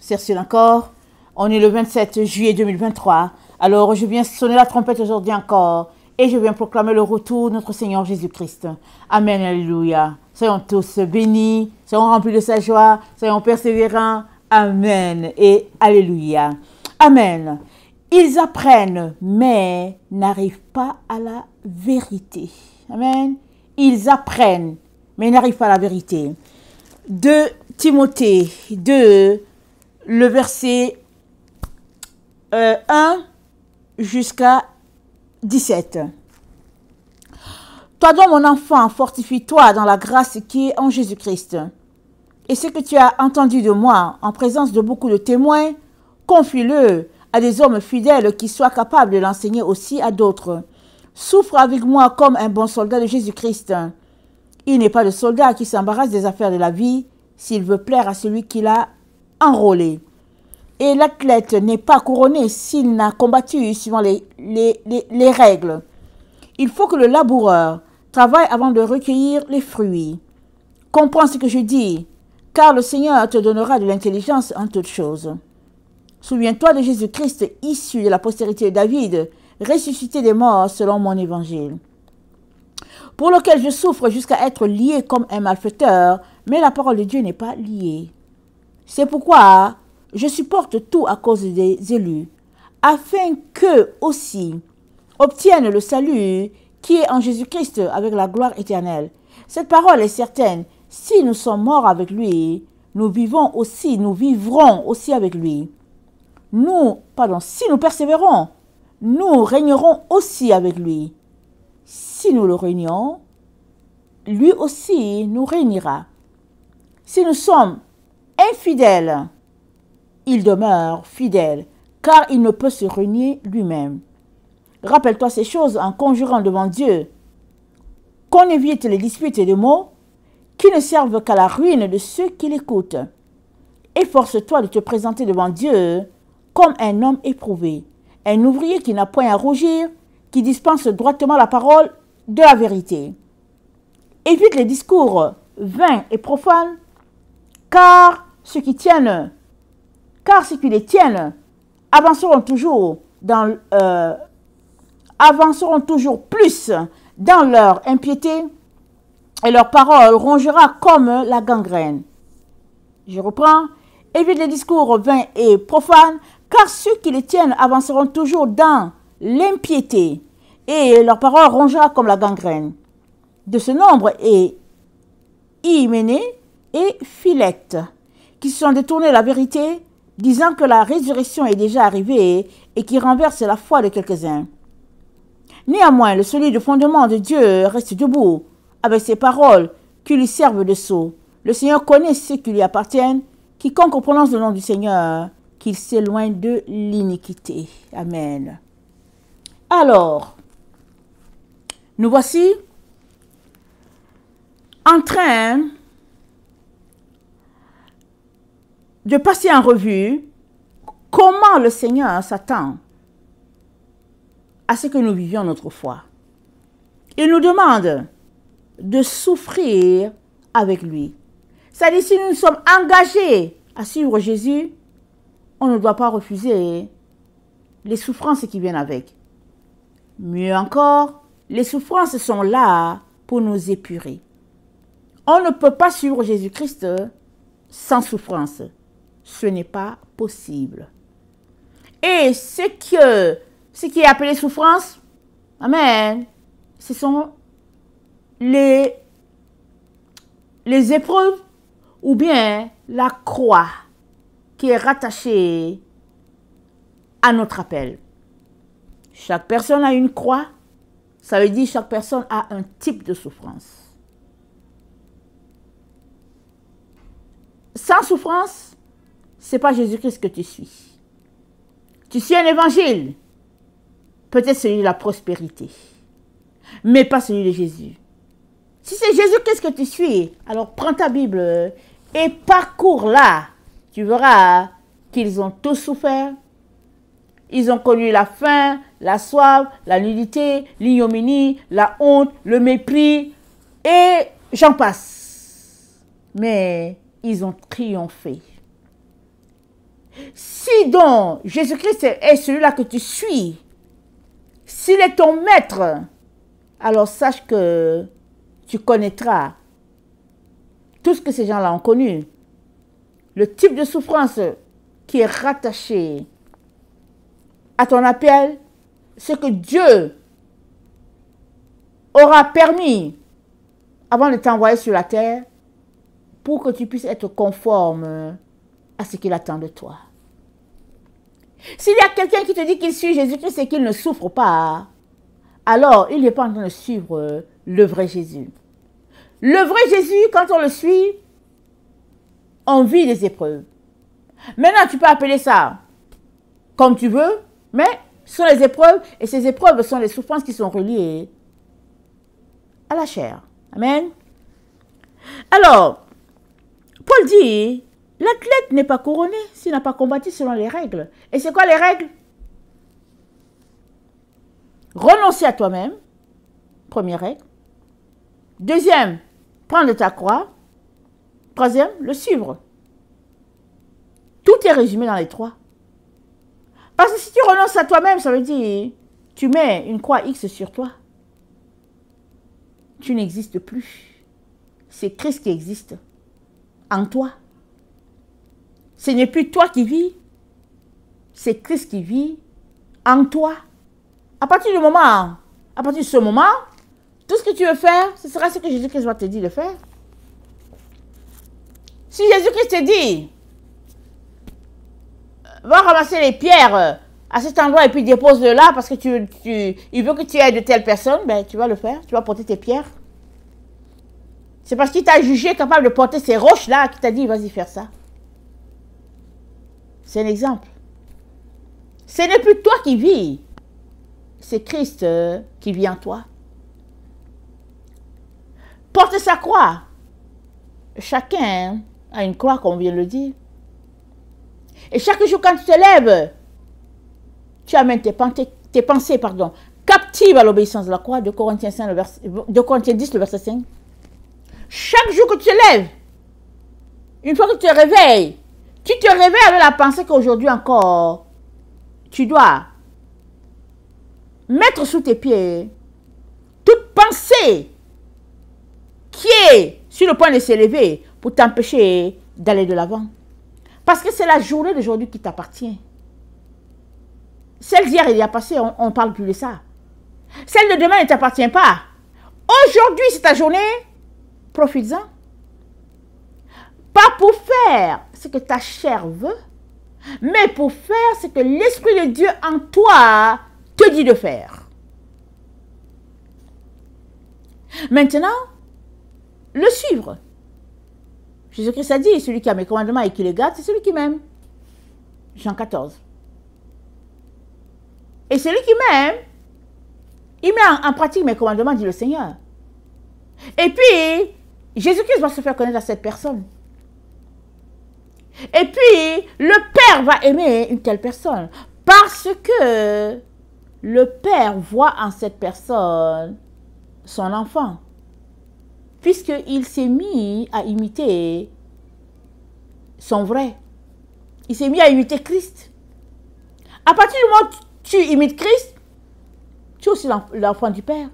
Cercile encore. On est le 27 juillet 2023. Alors, je viens sonner la trompette aujourd'hui encore. Et je viens proclamer le retour de notre Seigneur Jésus-Christ. Amen, alléluia. Soyons tous bénis, soyons remplis de sa joie, soyons persévérants. Amen et alléluia. Amen. Ils apprennent, mais n'arrivent pas à la vérité. Amen. Ils apprennent, mais n'arrivent pas à la vérité. De Timothée 2, le verset 1 jusqu'à 17. Toi donc, mon enfant, fortifie-toi dans la grâce qui est en Jésus-Christ. Et ce que tu as entendu de moi, en présence de beaucoup de témoins, confie-le à des hommes fidèles qui soient capables de l'enseigner aussi à d'autres. Souffre avec moi comme un bon soldat de Jésus-Christ. Il n'est pas de soldat qui s'embarrasse des affaires de la vie s'il veut plaire à celui qui l'a enrôlé. Et l'athlète n'est pas couronné s'il n'a combattu suivant les règles. Il faut que le laboureur travaille avant de recueillir les fruits. Comprends ce que je dis, car le Seigneur te donnera de l'intelligence en toutes choses. Souviens-toi de Jésus-Christ, issu de la postérité de David, ressuscité des morts selon mon évangile, pour lequel je souffre jusqu'à être lié comme un malfaiteur, mais la parole de Dieu n'est pas liée. C'est pourquoi je supporte tout à cause des élus, afin qu'eux aussi obtiennent le salut qui est en Jésus-Christ avec la gloire éternelle. Cette parole est certaine. Si nous sommes morts avec lui, nous vivrons aussi avec lui. Si nous persévérons, nous régnerons aussi avec lui. Si nous le régnons, lui aussi nous régnera. Si nous sommes infidèles, il demeure fidèle, car il ne peut se renier lui-même. Rappelle-toi ces choses en conjurant devant Dieu, qu'on évite les disputes et les mots qui ne servent qu'à la ruine de ceux qui l'écoutent. Efforce-toi de te présenter devant Dieu comme un homme éprouvé, un ouvrier qui n'a point à rougir, qui dispense droitement la parole de la vérité. Évite les discours vains et profanes, car ceux qui les tiennent avanceront toujours plus dans leur impiété, et leur parole rongera comme la gangrène. Je reprends. Évite les discours vains et profanes, car ceux qui les tiennent avanceront toujours dans l'impiété, et leur parole rongera comme la gangrène. De ce nombre est Hyménée et Philette, qui se sont détournés de la vérité, disant que la résurrection est déjà arrivée et qui renversent la foi de quelques-uns. Néanmoins, le solide fondement de Dieu reste debout, avec ses paroles qui lui servent de sceau. Le Seigneur connaît ceux qui lui appartiennent. Quiconque prononce le nom du Seigneur, qu'il s'éloigne de l'iniquité. Amen. Alors, nous voici en train de passer en revue comment le Seigneur s'attend à ce que nous vivions notre foi. Il nous demande de souffrir avec lui. C'est-à-dire, si nous sommes engagés à suivre Jésus, on ne doit pas refuser les souffrances qui viennent avec. Mieux encore, les souffrances sont là pour nous épurer. On ne peut pas suivre Jésus-Christ sans souffrance. Ce n'est pas possible. Et ce qui est appelé souffrance, amen, ce sont les épreuves ou bien la croix qui est rattachée à notre appel. Chaque personne a une croix, ça veut dire chaque personne a un type de souffrance. Sans souffrance, ce n'est pas Jésus-Christ que tu suis. Tu suis un évangile, peut-être celui de la prospérité, mais pas celui de Jésus. Si c'est Jésus-Christ que tu suis, alors prends ta Bible et parcours là. Tu verras qu'ils ont tous souffert. Ils ont connu la faim, la soif, la nudité, l'ignominie, la honte, le mépris, et j'en passe. Mais ils ont triomphé. Si donc Jésus-Christ est celui-là que tu suis, s'il est ton maître, alors sache que tu connaîtras tout ce que ces gens-là ont connu. Le type de souffrance qui est rattaché à ton appel, ce que Dieu aura permis avant de t'envoyer sur la terre pour que tu puisses être conforme à ce qu'il attend de toi. S'il y a quelqu'un qui te dit qu'il suit Jésus-Christ et qu'il ne souffre pas, alors il n'est pas en train de suivre le vrai Jésus. Le vrai Jésus, quand on le suit, on vit des épreuves. Maintenant, tu peux appeler ça comme tu veux, mais ce sont les épreuves, et ces épreuves sont les souffrances qui sont reliées à la chair. Amen. Alors, Paul dit, l'athlète n'est pas couronné s'il n'a pas combattu selon les règles. Et c'est quoi les règles? Renoncer à toi-même, première règle. Deuxième, prendre ta croix. Troisième, le suivre. Tout est résumé dans les trois. Parce que si tu renonces à toi-même, ça veut dire tu mets une croix X sur toi. Tu n'existes plus. C'est Christ qui existe en toi. Ce n'est plus toi qui vis, c'est Christ qui vit en toi. À partir de ce moment, tout ce que tu veux faire, ce sera ce que Jésus-Christ va te dire de faire. Si Jésus-Christ te dit, va ramasser les pierres à cet endroit et puis dépose-le là parce que il veut que tu aides telle personne, ben tu vas le faire, tu vas porter tes pierres. C'est parce qu'il t'a jugé capable de porter ces roches-là qu'il t'a dit, vas-y faire ça. C'est un exemple. Ce n'est plus toi qui vis, c'est Christ qui vit en toi. Porte sa croix. Chacun a une croix, comme on vient de le dire. Et chaque jour, quand tu te lèves, tu amènes tes pensées, captives à l'obéissance de la croix, de Corinthiens 10, le verset 5. Chaque jour que tu te lèves, une fois que tu te réveilles avec la pensée qu'aujourd'hui encore, tu dois mettre sous tes pieds toute pensée qui est sur le point de s'élever pour t'empêcher d'aller de l'avant. Parce que c'est la journée d'aujourd'hui qui t'appartient. Celle d'hier et d'hier passé, on ne parle plus de ça. Celle de demain ne t'appartient pas. Aujourd'hui, c'est ta journée. Profites-en. Pas pour faire ce que ta chair veut, mais pour faire ce que l'Esprit de Dieu en toi te dit de faire. Maintenant, le suivre. Jésus-Christ a dit, celui qui a mes commandements et qui les garde, c'est celui qui m'aime. Jean 14. Et celui qui m'aime, il met en pratique mes commandements, dit le Seigneur. Et puis, Jésus-Christ va se faire connaître à cette personne. Et puis, le Père va aimer une telle personne. Parce que le Père voit en cette personne son enfant. Puisqu'il s'est mis à imiter son vrai. Il s'est mis à imiter Christ. À partir du moment où tu imites Christ, tu es aussi l'enfant du Père.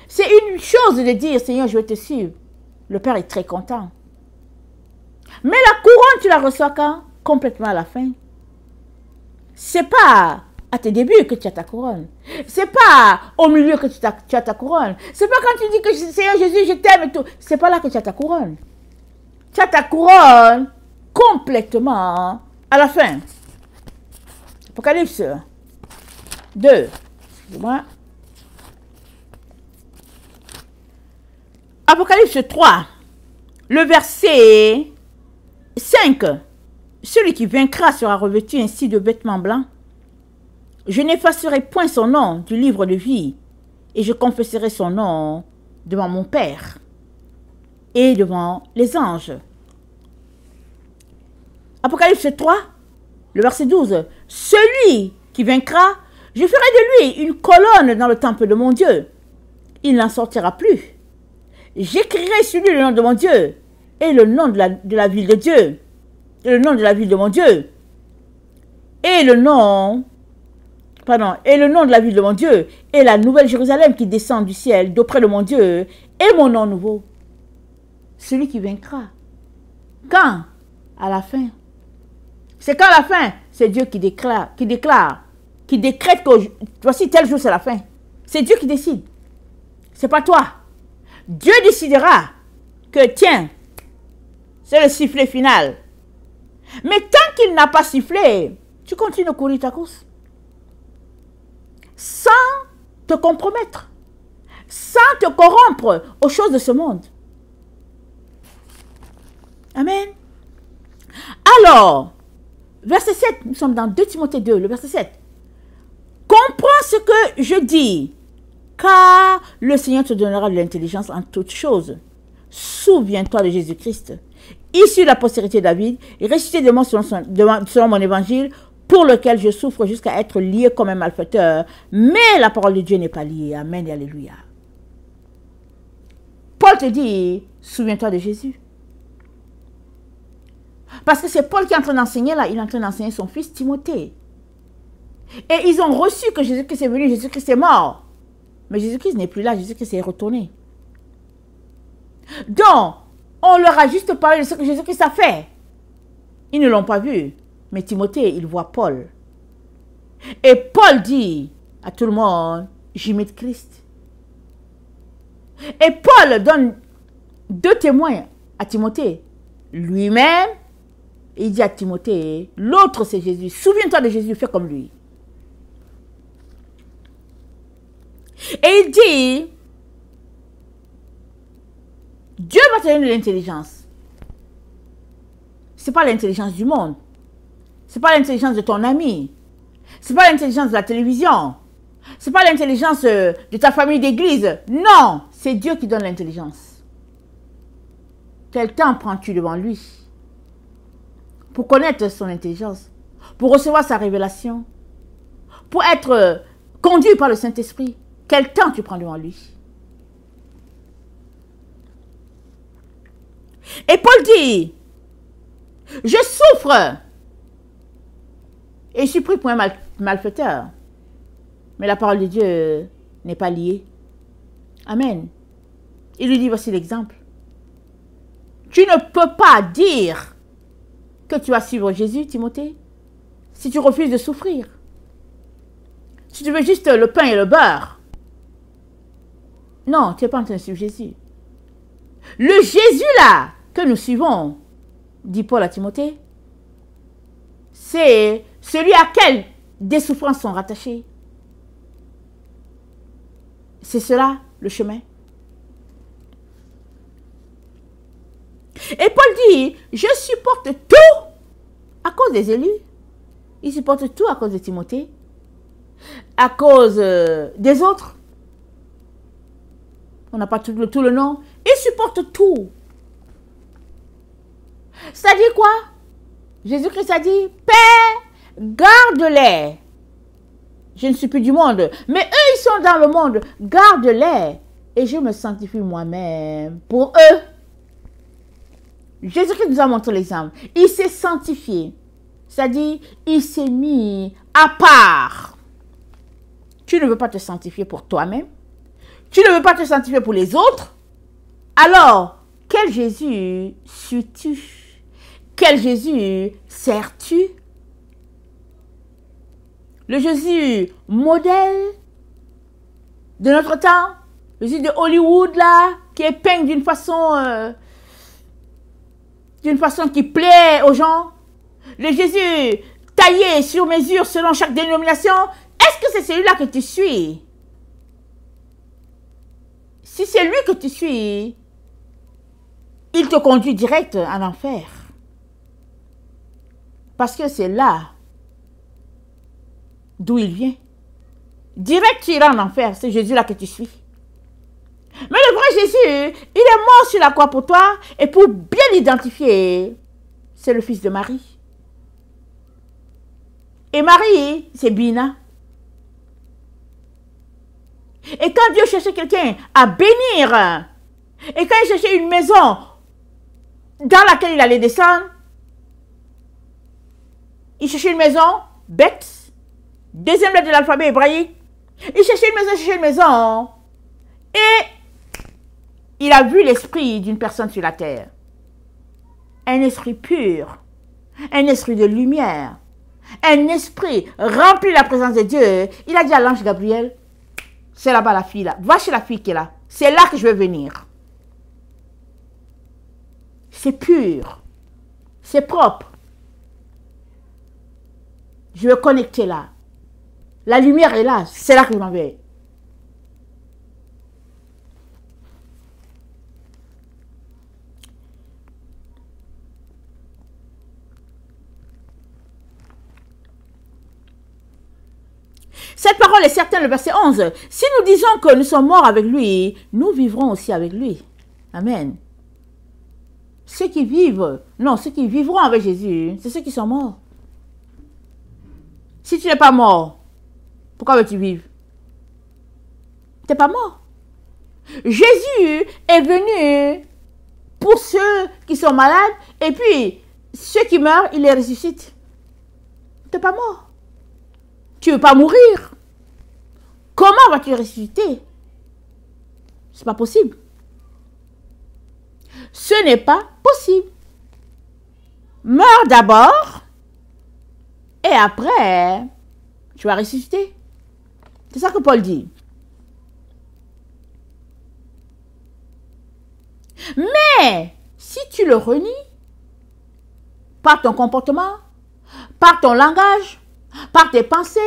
C'est une chose de dire, Seigneur, je vais te suivre. Le Père est très content. Mais la couronne, tu la reçois quand? Complètement à la fin. C'est pas à tes débuts que tu as ta couronne. C'est pas au milieu que tu as ta couronne. C'est pas quand tu dis que Seigneur Jésus, je t'aime et tout. C'est pas là que tu as ta couronne. Tu as ta couronne complètement à la fin. Apocalypse 2. Excusez-moi. Apocalypse 3. Le verset 5. Celui qui vaincra sera revêtu ainsi de vêtements blancs. Je n'effacerai point son nom du livre de vie, et je confesserai son nom devant mon Père et devant les anges. Apocalypse 3, le verset 12. Celui qui vaincra, je ferai de lui une colonne dans le temple de mon Dieu. Il n'en sortira plus. J'écrirai sur lui le nom de mon Dieu et le nom de la ville de Dieu, et le nom de la ville de mon Dieu, et le nom de la ville de mon Dieu, et la nouvelle Jérusalem qui descend du ciel d'auprès de mon Dieu, et mon nom nouveau. Celui qui vaincra. Quand? À la fin. C'est quand à la fin? C'est Dieu qui décrète que voici tel jour c'est la fin. C'est Dieu qui décide. C'est pas toi. Dieu décidera que tiens, c'est le sifflet final. Mais tant qu'il n'a pas sifflé, tu continues de courir ta course. Sans te compromettre. Sans te corrompre aux choses de ce monde. Amen. Alors, verset 7, nous sommes dans 2 Timothée 2, le verset 7. Comprends ce que je dis, car le Seigneur te donnera de l'intelligence en toutes choses. Souviens-toi de Jésus-Christ, issu de la postérité de David, et ressuscité de moi selon mon évangile, pour lequel je souffre jusqu'à être lié comme un malfaiteur. Mais la parole de Dieu n'est pas liée. Amen et alléluia. Paul te dit, souviens-toi de Jésus. Parce que c'est Paul qui est en train d'enseigner là, il est en train d'enseigner son fils Timothée. Et ils ont reçu que Jésus-Christ est venu, Jésus-Christ est mort. Mais Jésus-Christ n'est plus là, Jésus-Christ est retourné. Donc, on leur a juste parlé de ce que Jésus-Christ a fait. Ils ne l'ont pas vu. Mais Timothée, il voit Paul. Et Paul dit à tout le monde, j'imite Christ. Et Paul donne 2 témoins à Timothée. Lui-même, il dit à Timothée, l'autre c'est Jésus. Souviens-toi de Jésus, fais comme lui. Et il dit, Dieu va te donner de l'intelligence. Ce n'est pas l'intelligence du monde. Ce n'est pas l'intelligence de ton ami. Ce n'est pas l'intelligence de la télévision. Ce n'est pas l'intelligence de ta famille d'église. Non, c'est Dieu qui donne l'intelligence. Quel temps prends-tu devant lui pour connaître son intelligence, pour recevoir sa révélation, pour être conduit par le Saint-Esprit? Quel temps tu prends devant lui? Et Paul dit, je souffre et je suis pris pour un malfaiteur. Mais la parole de Dieu n'est pas liée. Amen. Il lui dit, voici l'exemple. Tu ne peux pas dire que tu vas suivre Jésus, Timothée, si tu refuses de souffrir. Si tu veux juste le pain et le beurre. Non, tu n'es pas en train de suivre Jésus. Le Jésus là que nous suivons, dit Paul à Timothée, c'est celui à quel des souffrances sont rattachées. C'est cela le chemin. Et Paul dit, je supporte tout à cause des élus. Il supporte tout à cause de Timothée, à cause des autres. On n'a pas tout le nom. Il supporte tout. Ça dit quoi? Jésus-Christ a dit, Père, garde-les. Je ne suis plus du monde, mais eux, ils sont dans le monde. Garde-les. Et je me sanctifie moi-même pour eux. Jésus-Christ nous a montré l'exemple. Il s'est sanctifié. C'est-à-dire, il s'est mis à part. Tu ne veux pas te sanctifier pour toi-même. Tu ne veux pas te sanctifier pour les autres. Alors, quel Jésus suis-tu? Quel Jésus sers-tu? Le Jésus modèle de notre temps, le Jésus de Hollywood là, qui est peint d'une façon qui plaît aux gens. Le Jésus taillé sur mesure selon chaque dénomination. Est-ce que c'est celui-là que tu suis? Si c'est lui que tu suis, il te conduit direct en enfer. Parce que c'est là d'où il vient. Direct, tu iras en enfer. C'est Jésus-là que tu suis. Mais le vrai Jésus, il est mort sur la croix pour toi. Et pour bien l'identifier, c'est le fils de Marie. Et Marie, c'est Bina. Et quand Dieu cherchait quelqu'un à bénir, et quand il cherchait une maison dans laquelle il allait descendre, Il cherchait une maison, bête. Deuxième lettre de l'alphabet hébraïque. Il cherchait une maison. Et il a vu l'esprit d'une personne sur la terre. Un esprit pur. Un esprit de lumière. Un esprit rempli de la présence de Dieu. Il a dit à l'ange Gabriel, c'est là-bas la fille là. Va chez la fille qui est là. C'est là que je vais venir. C'est pur. C'est propre. Je vais connecter là. La lumière est là. C'est là que je m'en vais. Cette parole est certaine, le verset 11. Si nous disons que nous sommes morts avec lui, nous vivrons aussi avec lui. Amen. Ceux qui vivent, non, ceux qui vivront avec Jésus, c'est ceux qui sont morts. Si tu n'es pas mort, pourquoi veux-tu vivre? Tu n'es pas mort. Jésus est venu pour ceux qui sont malades, et puis ceux qui meurent, il les ressuscite. Tu n'es pas mort. Tu ne veux pas mourir. Comment vas-tu ressusciter? Ce n'est pas possible. Ce n'est pas possible. Meurs d'abord et après, tu vas ressusciter. C'est ça que Paul dit. Mais si tu le renies par ton comportement, par ton langage, par tes pensées,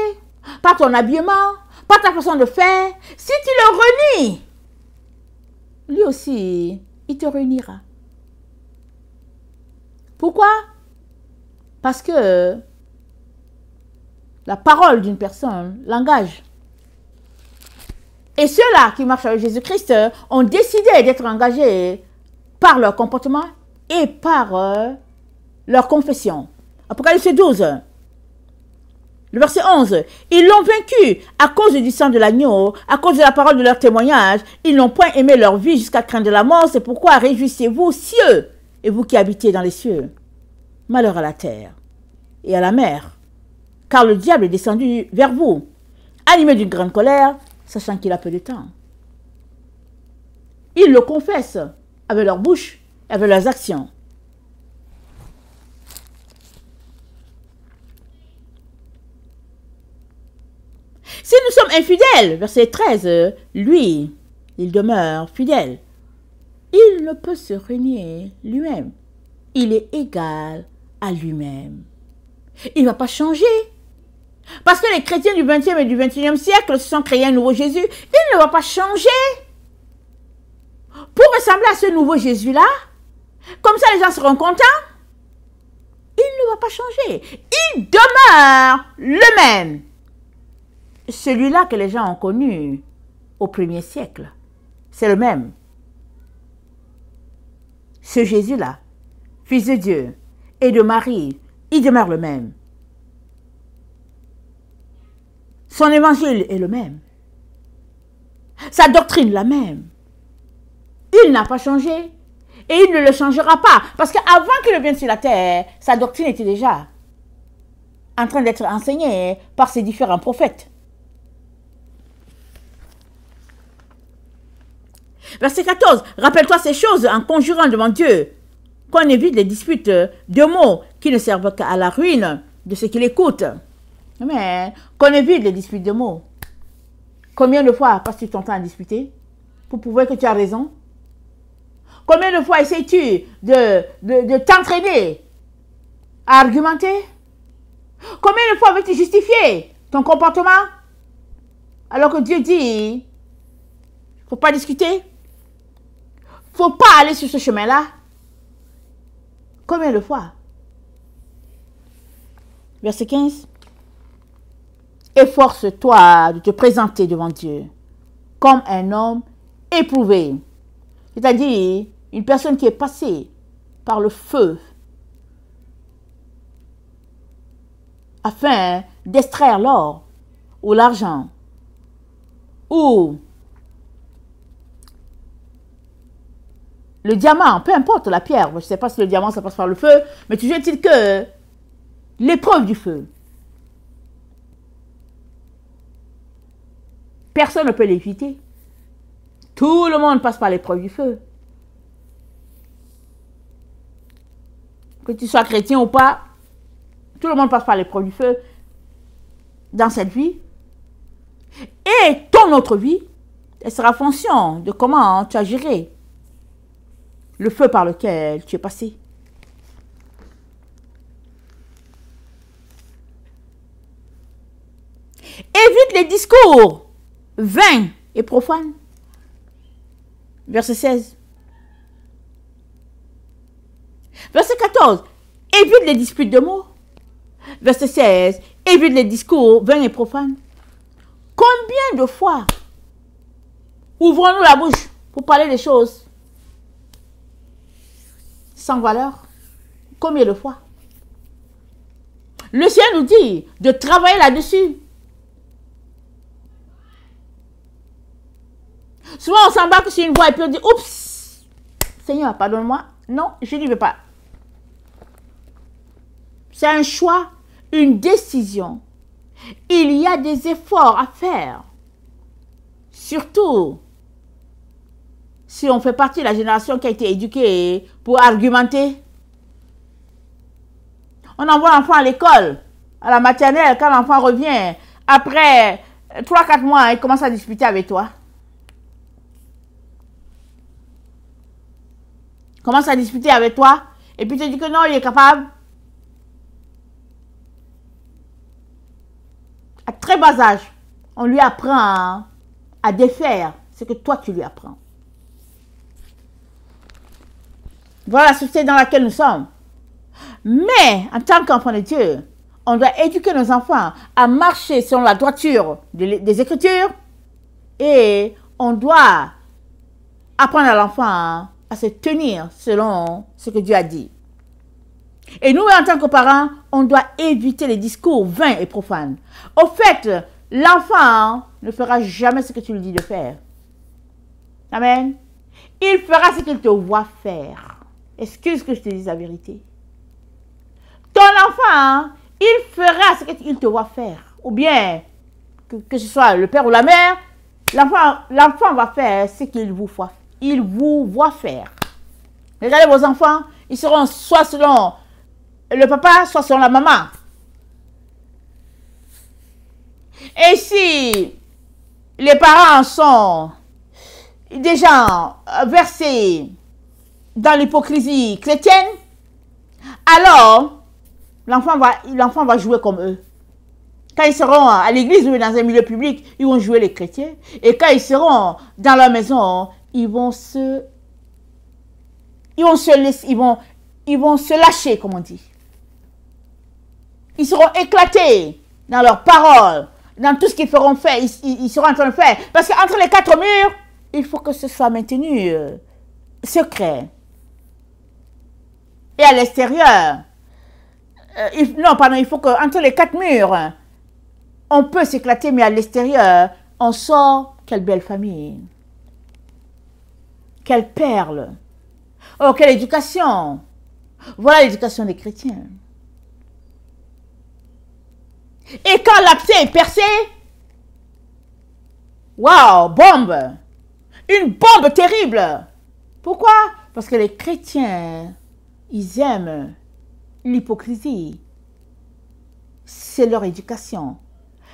par ton habillement, par ta façon de faire, si tu le renies, lui aussi, il te réunira. Pourquoi? Parce que la parole d'une personne l'engage. Et ceux-là qui marchent avec Jésus-Christ ont décidé d'être engagés par leur comportement et par leur confession. Apocalypse 12. Le verset 11, ils l'ont vaincu à cause du sang de l'agneau, à cause de la parole de leur témoignage. Ils n'ont point aimé leur vie jusqu'à craindre la mort. C'est pourquoi réjouissez-vous, cieux, et vous qui habitez dans les cieux. Malheur à la terre et à la mer, car le diable est descendu vers vous, animé d'une grande colère, sachant qu'il a peu de temps. Ils le confessent avec leur bouche et avec leurs actions. Si nous sommes infidèles, verset 13, lui, il demeure fidèle. Il ne peut se renier lui-même. Il est égal à lui-même. Il ne va pas changer. Parce que les chrétiens du 20e et du 21e siècle se sont créés un nouveau Jésus, il ne va pas changer. Pour ressembler à ce nouveau Jésus-là, comme ça les gens seront contents, il ne va pas changer. Il demeure le même. Celui-là que les gens ont connu au 1er siècle, c'est le même. Ce Jésus-là, fils de Dieu et de Marie, il demeure le même. Son évangile est le même. Sa doctrine la même. Il n'a pas changé et il ne le changera pas. Parce qu'avant qu'il vienne sur la terre, sa doctrine était déjà en train d'être enseignée par ses différents prophètes. Verset 14. Rappelle-toi ces choses en conjurant devant Dieu, qu'on évite les disputes de mots qui ne servent qu'à la ruine de ceux qui l'écoutent. Mais qu'on évite les disputes de mots. Combien de fois passes-tu ton temps à discuter pour prouver que tu as raison? Combien de fois essaies-tu de t'entraîner à argumenter? Combien de fois veux-tu justifier ton comportement alors que Dieu dit il ne faut pas discuter? Il ne faut pas aller sur ce chemin-là. Combien de fois? Verset 15. Efforce-toi de te présenter devant Dieu comme un homme éprouvé. C'est-à-dire une personne qui est passée par le feu afin d'extraire l'or ou l'argent ou le diamant, peu importe la pierre. Je ne sais pas si le diamant ça passe par le feu, mais toujours est-il que l'épreuve du feu. Personne ne peut l'éviter. Tout le monde passe par l'épreuve du feu. Que tu sois chrétien ou pas, tout le monde passe par l'épreuve du feu dans cette vie. Et ton autre vie, elle sera fonction de comment tu as géré le feu par lequel tu es passé. Évite les discours vains et profanes. Verset 16. Verset 14. Évite les disputes de mots. Verset 16. Évite les discours vains et profanes. Combien de fois ouvrons-nous la bouche pour parler des choses sans valeur? Combien de fois? Le Seigneur nous dit de travailler là-dessus. Souvent, on s'embarque sur une voie et puis on dit, oups, Seigneur, pardonne-moi. Non, je n'y vais pas. C'est un choix, une décision. Il y a des efforts à faire. Surtout, si on fait partie de la génération qui a été éduquée pour argumenter. On envoie l'enfant à l'école, à la maternelle, quand l'enfant revient, après 3-4 mois, il commence à discuter avec toi. Commence à discuter avec toi, et puis tu te dis que non, il est capable. À très bas âge, on lui apprend à défaire ce que toi tu lui apprends. Voilà la société dans laquelle nous sommes. Mais, en tant qu'enfant de Dieu, on doit éduquer nos enfants à marcher selon la droiture des Écritures et on doit apprendre à l'enfant à se tenir selon ce que Dieu a dit. Et nous, en tant que parents, on doit éviter les discours vains et profanes. Au fait, l'enfant ne fera jamais ce que tu lui dis de faire. Amen. Il fera ce qu'il te voit faire. Excuse que je te dise la vérité. Ton enfant, il fera ce qu'il te voit faire. Ou bien, que ce soit le père ou la mère, l'enfant va faire ce qu'il vous voit faire. Regardez vos enfants, ils seront soit selon le papa, soit selon la maman. Et si les parents sont déjà versés dans l'hypocrisie chrétienne, alors l'enfant va jouer comme eux. Quand ils seront à l'église ou dans un milieu public, ils vont jouer les chrétiens. Et quand ils seront dans leur maison, ils vont se lâcher, comme on dit. Ils seront éclatés dans leurs paroles, dans tout ce qu'ils feront faire, ils seront en train de faire. Parce qu'entre les quatre murs, il faut que ce soit maintenu secret. Et à l'extérieur, il faut qu'entre les quatre murs, on peut s'éclater, mais à l'extérieur, on sort. Quelle belle famille. Quelle perle. Oh, quelle éducation. Voilà l'éducation des chrétiens. Et quand l'abcès est percé, waouh, bombe. Une bombe terrible. Pourquoi? Parce que les chrétiens, ils aiment l'hypocrisie. C'est leur éducation.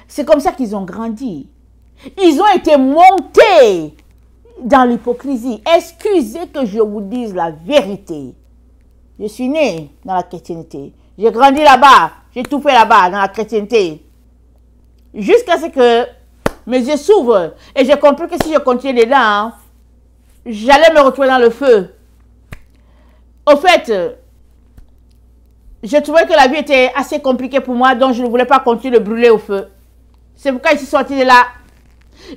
C'est comme ça qu'ils ont grandi. Ils ont été montés dans l'hypocrisie. Excusez que je vous dise la vérité. Je suis né dans la chrétienté. J'ai grandi là-bas. J'ai tout fait là-bas, dans la chrétienté. Jusqu'à ce que mes yeux s'ouvrent. Et j'ai compris que si je continuais dedans, j'allais me retrouver dans le feu. Au fait, je trouvais que la vie était assez compliquée pour moi, donc je ne voulais pas continuer de brûler au feu. C'est pourquoi je suis sortie de là.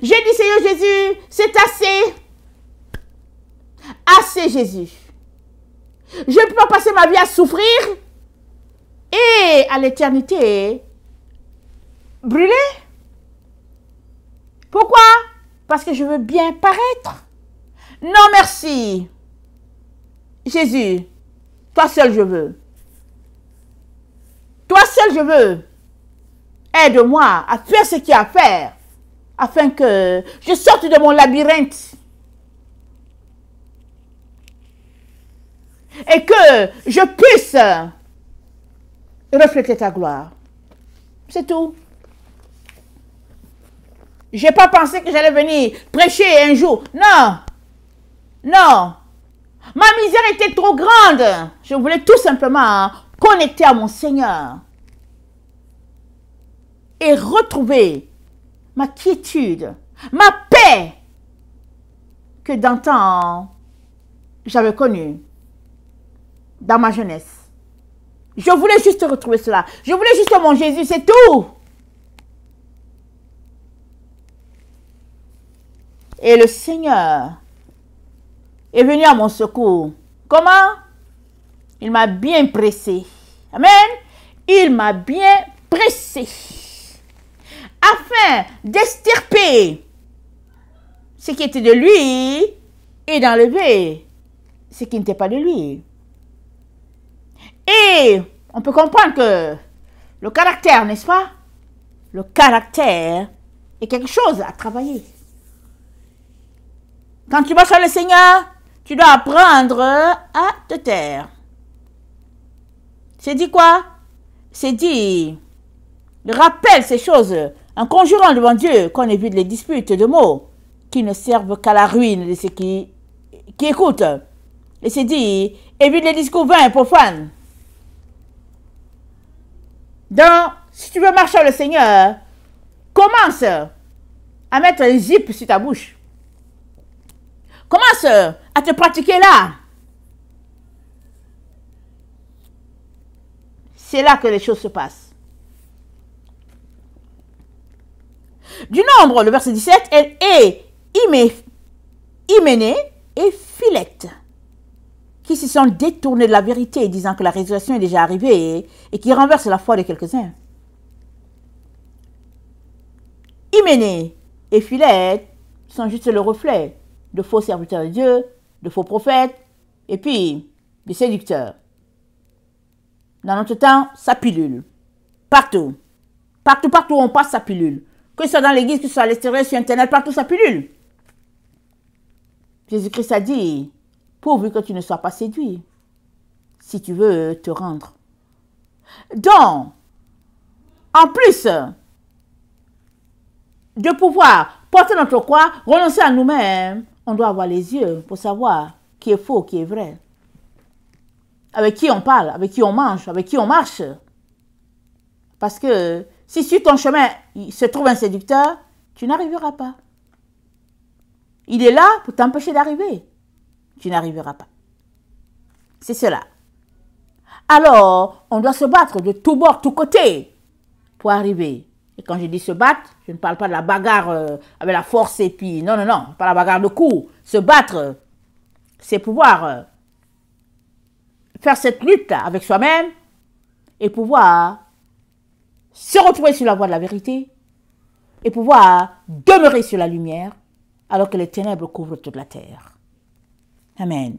J'ai dit, Seigneur Jésus, c'est assez. Assez, Jésus. Je ne peux pas passer ma vie à souffrir et à l'éternité brûler. Pourquoi? Parce que je veux bien paraître. Non, merci. Jésus, toi seul je veux. Toi seul seul je veux. Aide-moi à faire ce qu'il y a à faire, afin que je sorte de mon labyrinthe et que je puisse refléter ta gloire. C'est tout. Je n'ai pas pensé que j'allais venir prêcher un jour. Non. Non. Ma misère était trop grande. Je voulais tout simplement connecter à mon Seigneur et retrouver ma quiétude, ma paix que d'antan j'avais connue dans ma jeunesse. Je voulais juste retrouver cela. Je voulais juste mon Jésus, c'est tout. Et le Seigneur est venu à mon secours. Comment? Il m'a bien pressé. Amen. Il m'a bien pressé. Afin d'extirper ce qui était de lui et d'enlever ce qui n'était pas de lui. Et on peut comprendre que le caractère, n'est-ce pas? Le caractère est quelque chose à travailler. Quand tu marches avec le Seigneur, tu dois apprendre à te taire. C'est dit quoi? C'est dit, rappelle ces choses en conjurant devant Dieu qu'on évite les disputes de mots qui ne servent qu'à la ruine de ceux qui écoutent. Et c'est dit, évite les discours vains et profanes. Donc, si tu veux marcher avec le Seigneur, commence à mettre les zips sur ta bouche. Commence à te pratiquer là. C'est là que les choses se passent. Du nombre, le verset 17, elle est Hyménée et Philette, qui se sont détournés de la vérité, disant que la résurrection est déjà arrivée et qui renversent la foi de quelques-uns. Hyménée et Philette sont juste le reflet de faux serviteurs de Dieu, de faux prophètes, et puis des séducteurs. Dans notre temps, ça pilule. Partout. Partout où on passe, ça pilule. Que ce soit dans l'église, que ce soit à l'extérieur, sur Internet, partout, ça pilule. Jésus-Christ a dit, pourvu que tu ne sois pas séduit, si tu veux te rendre. Donc, en plus de pouvoir porter notre croix, renoncer à nous-mêmes, on doit avoir les yeux pour savoir qui est faux, qui est vrai. Avec qui on parle, avec qui on mange, avec qui on marche. Parce que si sur ton chemin il se trouve un séducteur, tu n'arriveras pas. Il est là pour t'empêcher d'arriver. Tu n'arriveras pas. C'est cela. Alors, on doit se battre de tous bords, tous côtés pour arriver. Et quand je dis se battre, je ne parle pas de la bagarre avec la force et puis... Non, pas la bagarre de coups. Se battre, c'est pouvoir faire cette lutte avec soi-même et pouvoir se retrouver sur la voie de la vérité et pouvoir demeurer sur la lumière alors que les ténèbres couvrent toute la terre. Amen.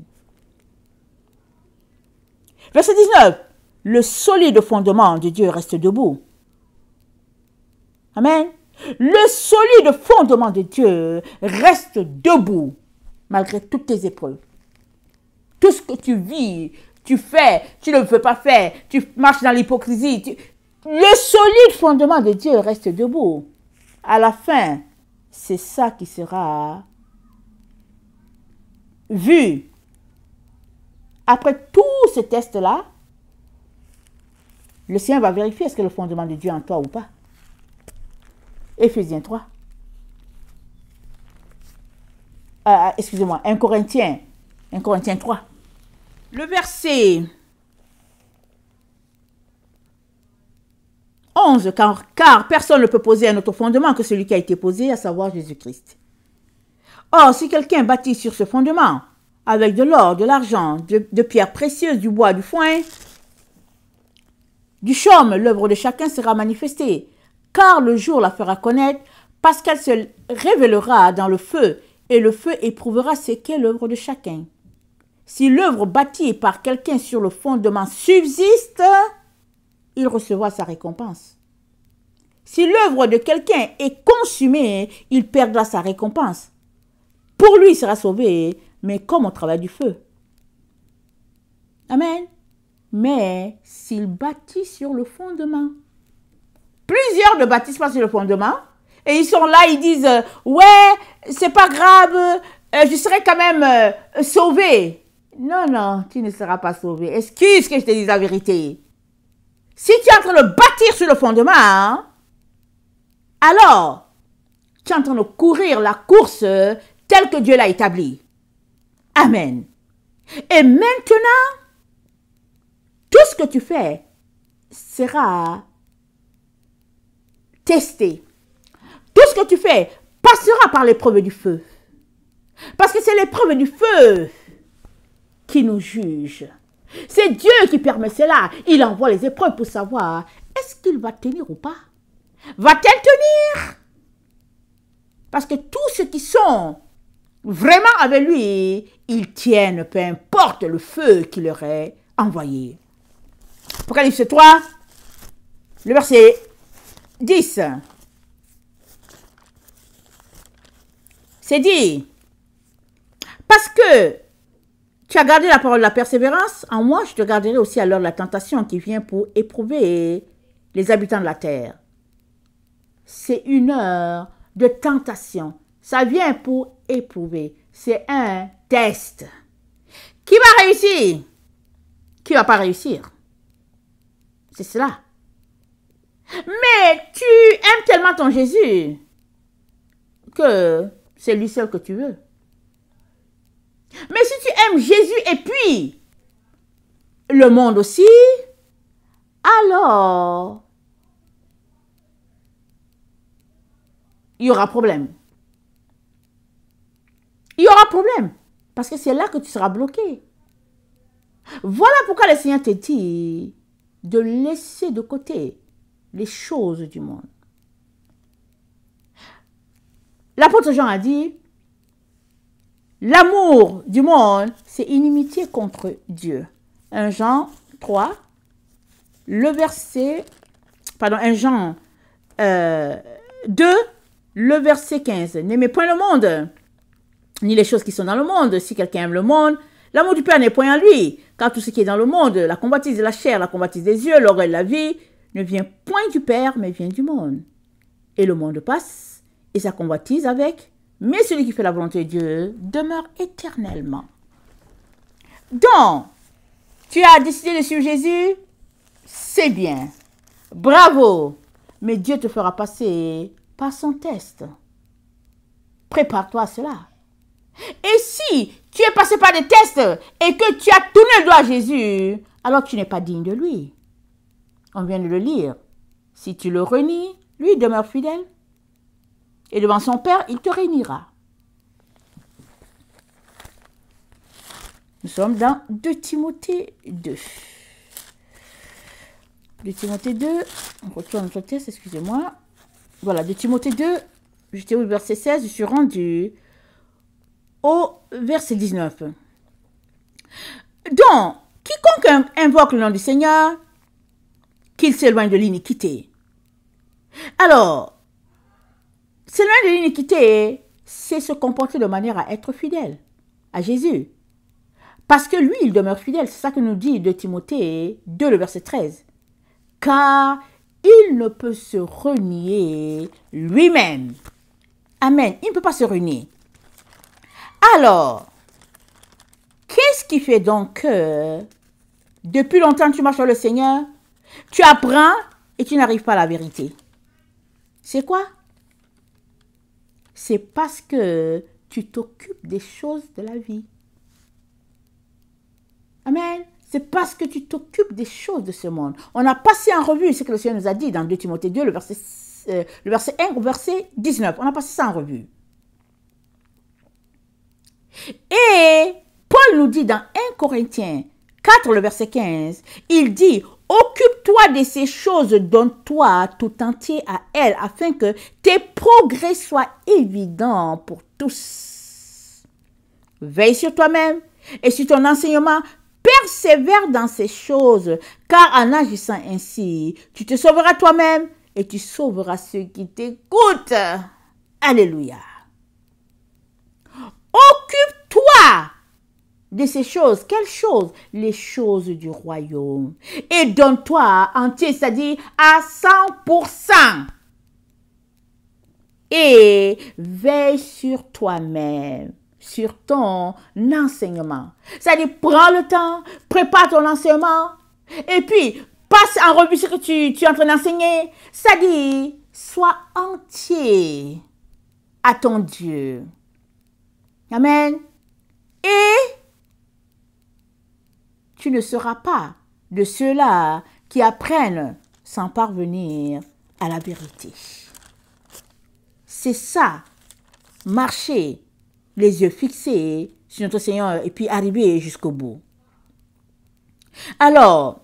Verset 19. Le solide fondement de Dieu reste debout. Amen. Le solide fondement de Dieu reste debout malgré toutes tes épreuves. Tout ce que tu vis, tu fais, tu ne veux pas faire, tu marches dans l'hypocrisie. Le solide fondement de Dieu reste debout. À la fin, c'est ça qui sera vu. Après tous ces tests-là, le Seigneur va vérifier est-ce que le fondement de Dieu est en toi ou pas. Éphésiens 3. Excusez-moi, 1 Corinthiens 3. Le verset 11, car personne ne peut poser un autre fondement que celui qui a été posé, à savoir Jésus-Christ. Or, si quelqu'un bâtit sur ce fondement, avec de l'or, de l'argent, de pierres précieuses, du bois, du foin, du chaume, l'œuvre de chacun sera manifestée, car le jour la fera connaître, parce qu'elle se révélera dans le feu, et le feu éprouvera ce qu'est l'œuvre de chacun. Si l'œuvre bâtie par quelqu'un sur le fondement subsiste, il recevra sa récompense. Si l'œuvre de quelqu'un est consumée, il perdra sa récompense. Pour lui, il sera sauvé, mais comme au travail du feu. Amen. Mais s'il bâtit sur le fondement, plusieurs ne bâtissent pas sur le fondement, et ils sont là, ils disent, ouais, c'est pas grave, je serai quand même sauvé. Non, non, tu ne seras pas sauvé. Excuse que je te dise la vérité. Si tu es en train de bâtir sur le fondement, hein, alors, tu es en train de courir la course telle que Dieu l'a établie. Amen. Et maintenant, tout ce que tu fais sera testé. Tout ce que tu fais passera par l'épreuve du feu. Parce que c'est l'épreuve du feu qui nous juge. C'est Dieu qui permet cela. Il envoie les épreuves pour savoir, est-ce qu'il va tenir ou pas? Va-t-elle tenir? Parce que tous ceux qui sont vraiment avec lui, ils tiennent, peu importe le feu qu'il leur est envoyé. Apocalypse 3, le verset 10. C'est dit, parce que tu as gardé la parole de la persévérance, en moi je te garderai aussi à l'heure de la tentation qui vient pour éprouver les habitants de la terre. C'est une heure de tentation. Ça vient pour éprouver. C'est un test. Qui va réussir? Qui ne va pas réussir? C'est cela. Mais tu aimes tellement ton Jésus que c'est lui seul que tu veux. Mais si tu aimes Jésus et puis le monde aussi, alors il y aura problème. Il y aura problème. Parce que c'est là que tu seras bloqué. Voilà pourquoi le Seigneur te dit de laisser de côté les choses du monde. L'apôtre Jean a dit, l'amour du monde, c'est inimitié contre Dieu. 1 Jean 3, le verset, pardon, 1 Jean 2, le verset 15. N'aimez point le monde, ni les choses qui sont dans le monde. Si quelqu'un aime le monde, l'amour du Père n'est point en lui. Car tout ce qui est dans le monde, la convoitise de la chair, la convoitise des yeux, l'orgueil de la vie, ne vient point du Père, mais vient du monde. Et le monde passe, et sa convoitise avec, mais celui qui fait la volonté de Dieu demeure éternellement. Donc, tu as décidé de suivre Jésus, c'est bien. Bravo. Mais Dieu te fera passer par son test. Prépare-toi à cela. Et si tu es passé par des tests et que tu as tourné le doigt à Jésus, alors tu n'es pas digne de lui. On vient de le lire. Si tu le renies, lui demeure fidèle. Et devant son Père, il te réunira. Nous sommes dans 2 Timothée 2. 2 Timothée 2, on retourne notre texte, excusez-moi. Voilà, 2 Timothée 2, j'étais au verset 16, je suis rendu au verset 19. Donc, quiconque invoque le nom du Seigneur, qu'il s'éloigne de l'iniquité. Alors, s'éloigner de l'iniquité, c'est se comporter de manière à être fidèle à Jésus. Parce que lui, il demeure fidèle. C'est ça que nous dit 2 Timothée 2, le verset 13. Car il ne peut se renier lui-même. Amen. Il ne peut pas se renier. Alors, qu'est-ce qui fait donc que depuis longtemps tu marches sur le Seigneur, tu apprends et tu n'arrives pas à la vérité? C'est quoi? C'est parce que tu t'occupes des choses de la vie. Amen. C'est parce que tu t'occupes des choses de ce monde. On a passé en revue ce que le Seigneur nous a dit dans 2 Timothée 2, le verset 1 au verset 19. On a passé ça en revue. Et Paul nous dit dans 1 Corinthiens 4, le verset 15, il dit, occupe-toi de ces choses, donne-toi tout entier à elles, afin que tes progrès soient évidents pour tous. Veille sur toi-même et sur ton enseignement, Persévère dans ces choses, car en agissant ainsi, tu te sauveras toi-même et tu sauveras ceux qui t'écoutent. Alléluia. Occupe-toi de ces choses. Quelles choses? Les choses du royaume. Et donne-toi entier, c'est-à-dire à 100%. Et veille sur toi-même, sur ton enseignement. C'est-à-dire, prends le temps, prépare ton enseignement, et puis, passe en revue ce que tu es en train d'enseigner. C'est-à-dire, sois entier à ton Dieu. Amen. Et tu ne seras pas de ceux-là qui apprennent sans parvenir à la vérité. C'est ça, marcher les yeux fixés sur notre Seigneur et puis arriver jusqu'au bout. Alors,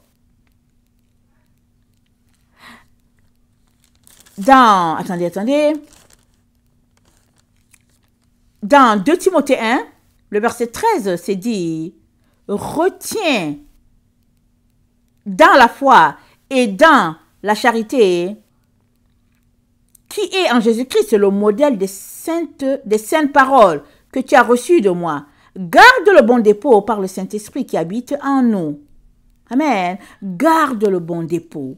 attendez. Dans 2 Timothée 1, le verset 13, c'est dit, retiens dans la foi et dans la charité qui est en Jésus-Christ le modèle des saintes paroles que tu as reçues de moi. Garde le bon dépôt par le Saint-Esprit qui habite en nous. Amen. Garde le bon dépôt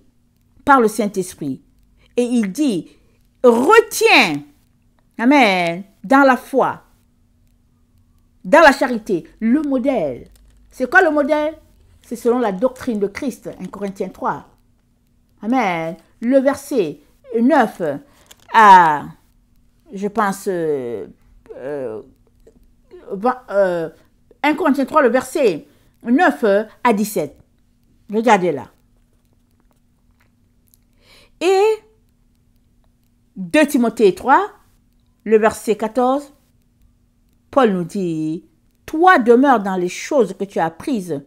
par le Saint-Esprit. Et il dit, retiens, amen, dans la foi, dans la charité, le modèle. C'est quoi le modèle? C'est selon la doctrine de Christ, 1 Corinthiens 3. Amen. Le verset 9 à, je pense, 1 Corinthiens 3, le verset 9 à 17. Regardez là. Et 2 Timothée 3, le verset 14, Paul nous dit, toi demeure dans les choses que tu as apprises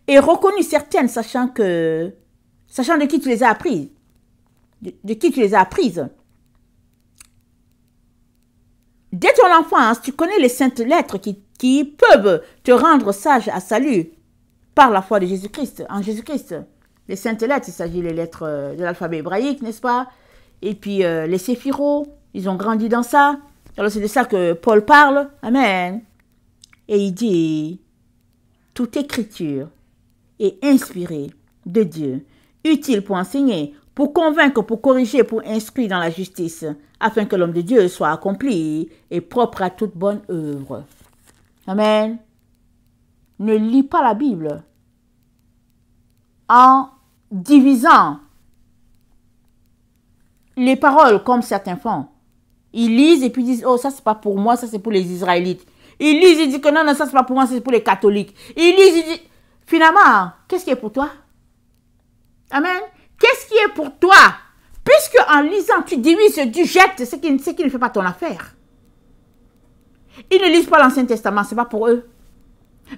et reconnues certaines, sachant de qui tu les as apprises. De qui tu les as apprises. Dès ton enfance, tu connais les saintes lettres qui peuvent te rendre sage à salut par la foi de Jésus-Christ, en Jésus-Christ. Les saintes lettres, il s'agit des lettres de l'alphabet hébraïque, n'est-ce pas? Et puis les séphiros, ils ont grandi dans ça. Alors c'est de ça que Paul parle. Amen. Et il dit, toute écriture est inspirée de Dieu, utile pour enseigner, pour convaincre, pour corriger, pour instruire dans la justice, afin que l'homme de Dieu soit accompli et propre à toute bonne œuvre. Amen. Ne lis pas la Bible en divisant les paroles comme certains font. Ils lisent et puis disent, oh, ça c'est pas pour moi, ça c'est pour les Israélites. Ils lisent et disent que non, ça c'est pas pour moi, c'est pour les catholiques. Ils lisent et disent, finalement, qu'est-ce qui est pour toi? Amen. Qu'est-ce qui est pour toi? Puisque en lisant, tu divises, tu jettes ce qui ne fait pas ton affaire. Ils ne lisent pas l'Ancien Testament, ce n'est pas pour eux.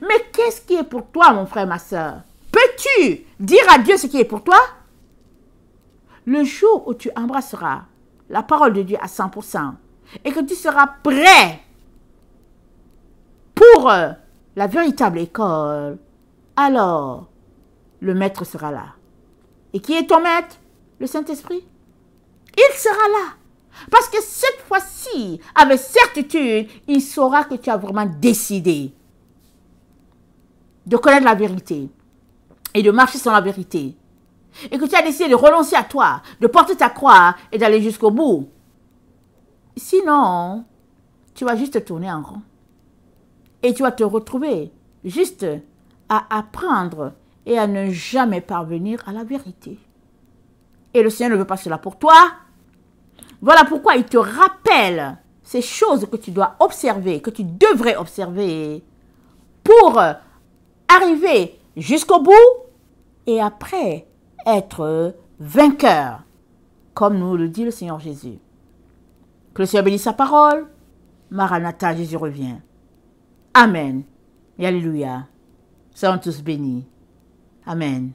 Mais qu'est-ce qui est pour toi, mon frère, ma soeur? Peux-tu dire à Dieu ce qui est pour toi? Le jour où tu embrasseras la parole de Dieu à 100% et que tu seras prêt pour la véritable école, alors le maître sera là. Et qui est ton maître? Le Saint-Esprit. Il sera là. Parce que cette fois-ci, avec certitude, il saura que tu as vraiment décidé de connaître la vérité et de marcher sur la vérité. Et que tu as décidé de renoncer à toi, de porter ta croix et d'aller jusqu'au bout. Sinon, tu vas juste tourner en rond. Et tu vas te retrouver juste à apprendre et à ne jamais parvenir à la vérité. Et le Seigneur ne veut pas cela pour toi. Voilà pourquoi il te rappelle ces choses que tu dois observer, que tu devrais observer pour arriver jusqu'au bout et après être vainqueur, comme nous le dit le Seigneur Jésus. Que le Seigneur bénisse sa parole. Maranatha, Jésus revient. Amen. Et alléluia. Soyons tous bénis. Amen.